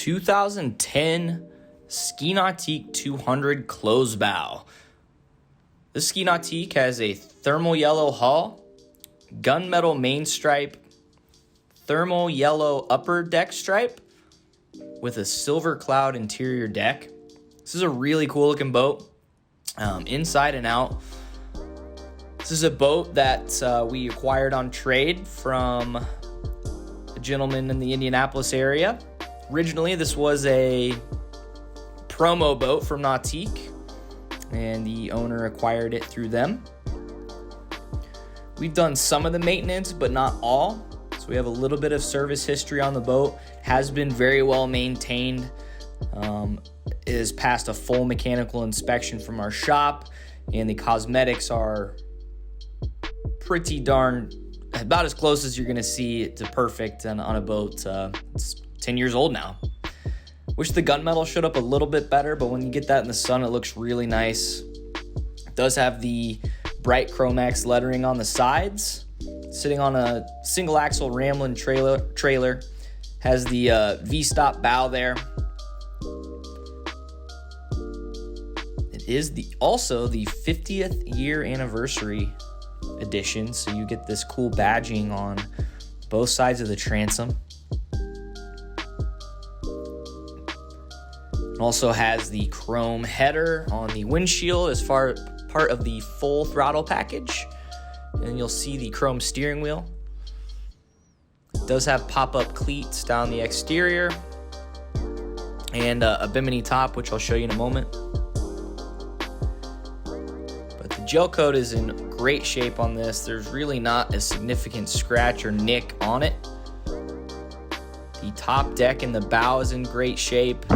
2010 Ski Nautique 200 closed bow. This Ski Nautique has a thermal yellow hull, gunmetal main stripe, thermal yellow upper deck stripe with a silver cloud interior deck. This is a really cool looking boat, inside and out. This is a boat that we acquired on trade from a gentleman in the Indianapolis area. Originally, this was a promo boat from Nautique, and the owner acquired it through them. We've done some of the maintenance, but not all. So we have a little bit of service history on the boat. Has been very well maintained. It has passed a full mechanical inspection from our shop, and the cosmetics are pretty darn, about as close as you're gonna see to perfect on a boat. It's 10 years old now. Wish the gunmetal showed up a little bit better, but when you get that in the sun, it looks really nice. It does have the bright Chromax lettering on the sides. Sitting on a single axle Ramblin trailer. Has the V-stop bow there. It is also the 50th year anniversary edition, so you get this cool badging on both sides of the transom. It also has the chrome header on the windshield as part of the full throttle package. And you'll see the chrome steering wheel. It does have pop-up cleats down the exterior and a bimini top, which I'll show you in a moment. But the gel coat is in great shape on this. There's really not a significant scratch or nick on it. The top deck and the bow is in great shape.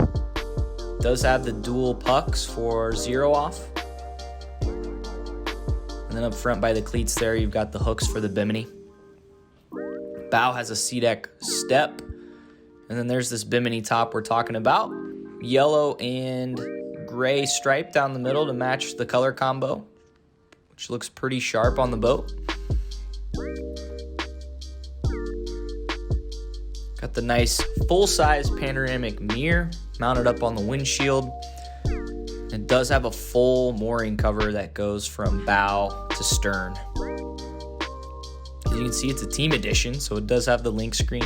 Does have the dual pucks for zero off. And then up front by the cleats there, you've got the hooks for the bimini. Bow has a SeaDek step. And then there's this bimini top we're talking about. Yellow and gray stripe down the middle to match the color combo, which looks pretty sharp on the boat. Got the nice full-size panoramic mirror mounted up on the windshield. It does have a full mooring cover that goes from bow to stern. As you can see, it's a team edition, so it does have the link screen.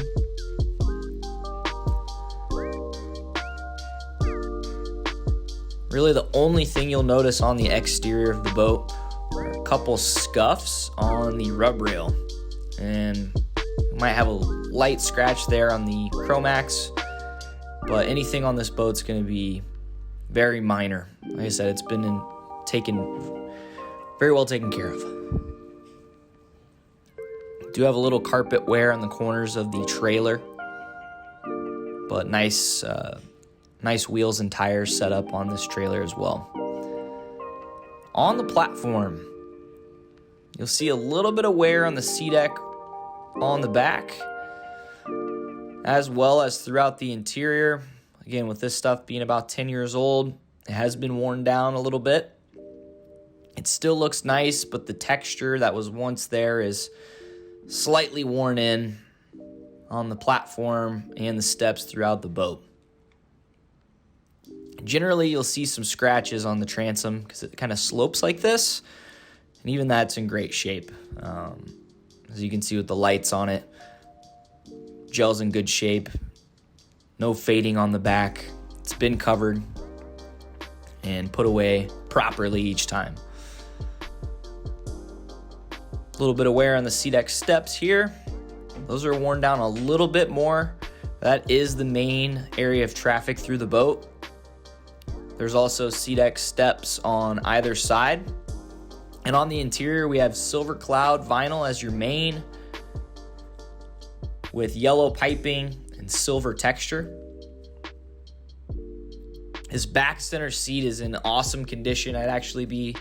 Really, the only thing you'll notice on the exterior of the boat are a couple scuffs on the rub rail. And you might have a light scratch there on the Chromax, but anything on this boat's going to be very minor. Like I said, it's been very well taken care of. Do have a little carpet wear on the corners of the trailer, but nice wheels and tires set up on this trailer as well. On the platform, you'll see a little bit of wear on the SeaDek on the back, as well as throughout the interior. Again, with this stuff being about 10 years old, it has been worn down a little bit. It still looks nice, but the texture that was once there is slightly worn in on the platform and the steps throughout the boat. Generally, you'll see some scratches on the transom because it kind of slopes like this, and even that's in great shape. As you can see with the lights on it, gel's in good shape. No fading on the back. It's been covered and put away properly each time. A little bit of wear on the SeaDek steps here. Those are worn down a little bit more. That is the main area of traffic through the boat. There's also SeaDek steps on either side. And on the interior, we have silver cloud vinyl as your main, with yellow piping and silver texture. His back center seat is in awesome condition. I'd actually be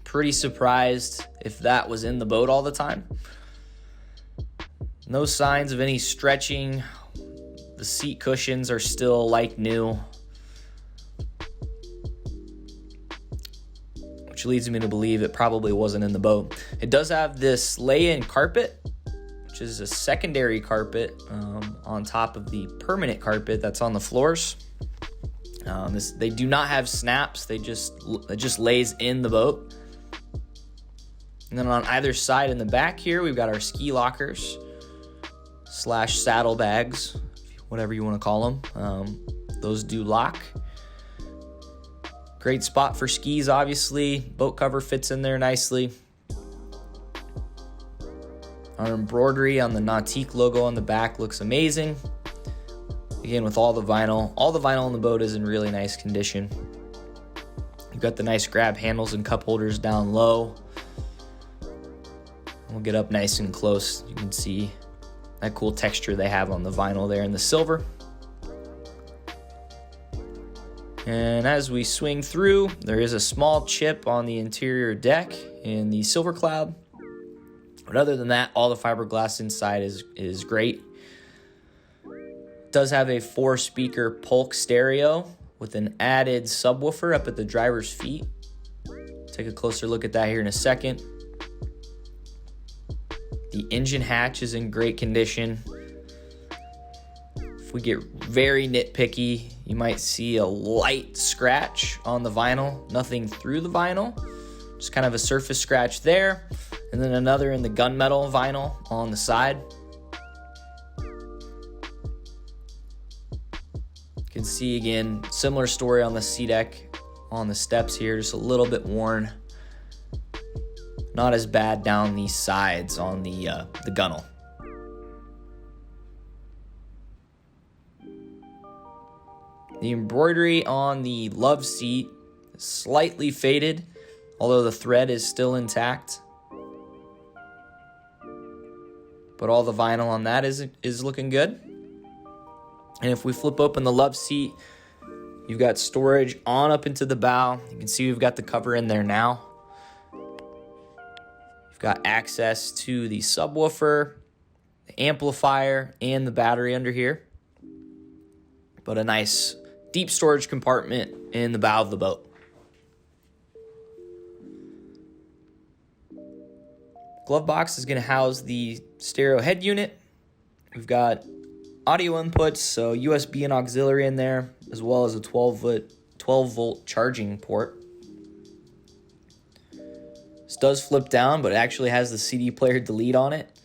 pretty surprised if that was in the boat all the time. No signs of any stretching. The seat cushions are still like new, which leads me to believe it probably wasn't in the boat. It does have this lay-in carpet, which which is a secondary carpet on top of the permanent carpet that's on the floors. They do not have snaps. It just lays in the boat. And then on either side in the back here, we've got our ski lockers / saddle bags, whatever you want to call them. Those do lock. Great spot for skis, obviously. Boat cover fits in there nicely. Our embroidery on the Nautique logo on the back looks amazing. Again, with all the vinyl on the boat is in really nice condition. You've got the nice grab handles and cup holders down low. We'll get up nice and close. You can see that cool texture they have on the vinyl there in the silver. And as we swing through, there is a small chip on the interior deck in the silver cloud. But other than that, all the fiberglass inside is great. It does have a 4-speaker Polk stereo with an added subwoofer up at the driver's feet. Take a closer look at that here in a second. The engine hatch is in great condition. If we get very nitpicky, you might see a light scratch on the vinyl, nothing through the vinyl, just kind of a surface scratch there, and then another in the gunmetal vinyl on the side. You can see again, similar story on the C-deck, on the steps here, just a little bit worn. Not as bad down these sides on the gunnel. The embroidery on the love seat is slightly faded, although the thread is still intact. But all the vinyl on that is looking good. And if we flip open the love seat, you've got storage on up into the bow. You can see we've got the cover in there now. You've got access to the subwoofer, the amplifier, and the battery under here. But a nice deep storage compartment in the bow of the boat. Glove box is going to house the stereo head unit. We've got audio inputs, so USB and auxiliary in there, as well as a 12-volt charging port. This does flip down, but it actually has the CD player delete on it.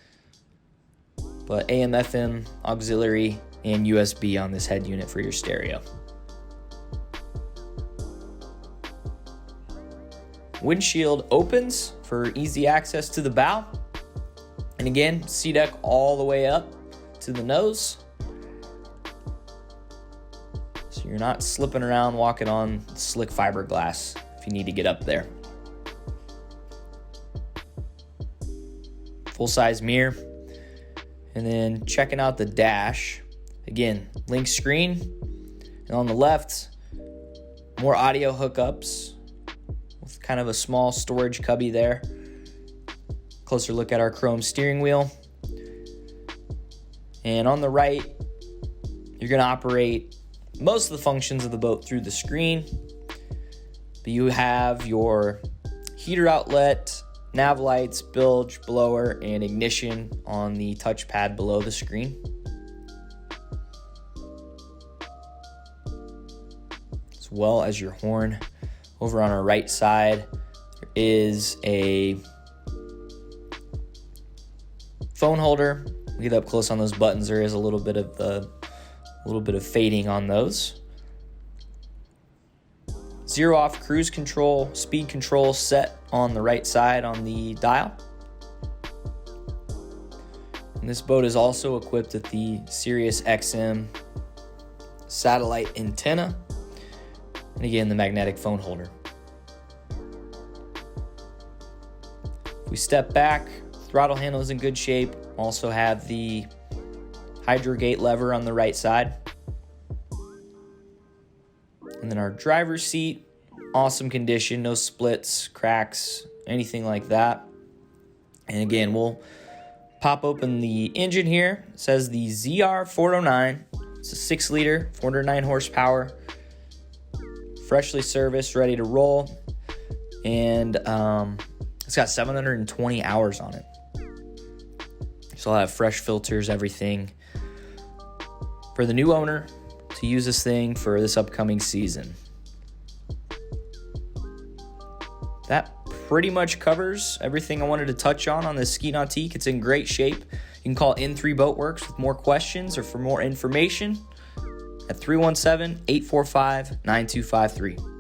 But AM, FM, auxiliary, and USB on this head unit for your stereo. Windshield opens for easy access to the bow. And again, C-deck all the way up to the nose. So you're not slipping around walking on slick fiberglass if you need to get up there. Full-size mirror. And then checking out the dash. Again, link screen. And on the left, more audio hookups with kind of a small storage cubby there. Closer look at our chrome steering wheel. And on the right, you're going to operate most of the functions of the boat through the screen. But you have your heater outlet, nav lights, bilge, blower, and ignition on the touchpad below the screen. As well as your horn. Over on our right side, there is a phone holder. We get up close on those buttons. There is a little bit of fading on those. Zero off cruise control, speed control set on the right side on the dial. And this boat is also equipped with the Sirius XM satellite antenna. And again, the magnetic phone holder. If we step back, throttle handle is in good shape. Also have the hydro gate lever on the right side. And then our driver's seat, awesome condition, no splits, cracks, anything like that. And again, we'll pop open the engine here. It says the ZR409. It's a 6-liter, 409 horsepower, freshly serviced, ready to roll. And it's got 720 hours on it. So I'll have fresh filters, everything for the new owner to use this thing for this upcoming season. That pretty much covers everything I wanted to touch on this Ski Nautique. It's in great shape. You can call N3 Boatworks with more questions or for more information at 317-845-9253.